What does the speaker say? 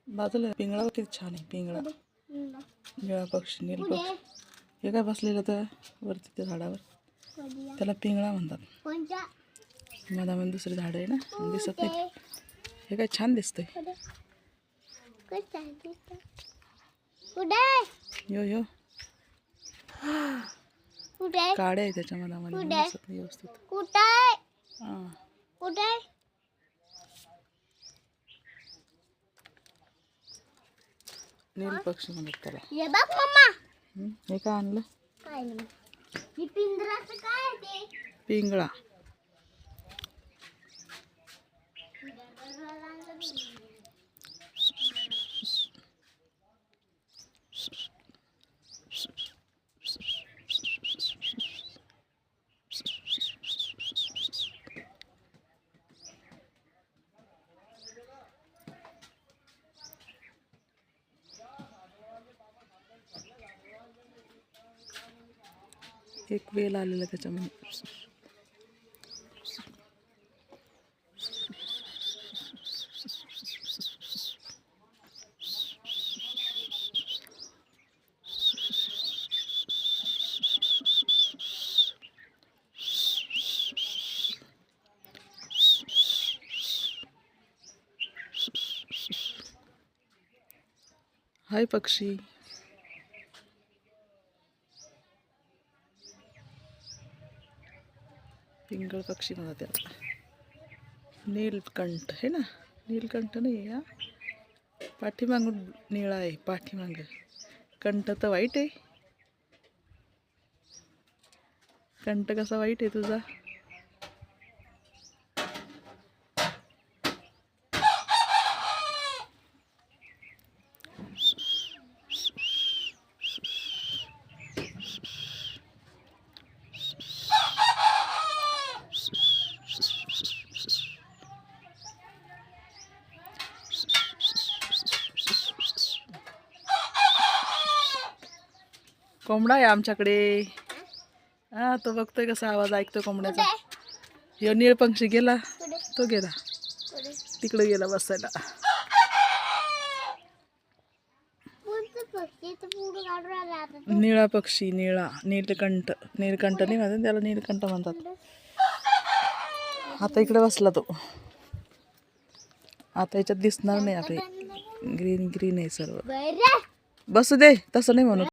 बाजूला पिंगळा किती छान आहे. पिंगळा, निळा पक्षी, नील पक्षी. हे काय बसलेलं तर वरती त्या झाडावर, त्याला पिंगळा म्हणतात. मधामध्ये दुसरी झाड आहे ना, दिसत नाही. हे काय छान दिसतंय. यो यो काड्या आहे त्याच्या मधामध्ये, दिसत नाही व्यवस्थित. नील पक्षी म्हणतात त्याला. हे काय आणलं? पिंगळा. एक वेल आलेला त्याच्यामध्ये. हाय पक्षी. पिंगळ पक्षी म्हणतात त्याला. नीलकंठ आहे ना, नीलकंठ नाही हा. पाठीमागून निळा आहे, पाठीमाग. कंठ तर वाईट आहे. कंठ कसा वाईट आहे तुझा? कोंबडा आहे आमच्याकडे. हा, तो बघतोय कसा आवाज ऐकतो कोंबड्याचा. यो नीळ पक्षी गेला, तो गेला तिकडे, गेला बसायला. निळा पक्षी, निळा, नीलकंठ. नीलकंठ नाही म्हणतात त्याला, नीलकंठ म्हणतात. आता इकडे बसला तो. आता याच्यात दिसणार नाही आपले. ग्रीन ग्रीन आहे सर्व. बसू दे, तसं नाही म्हणू.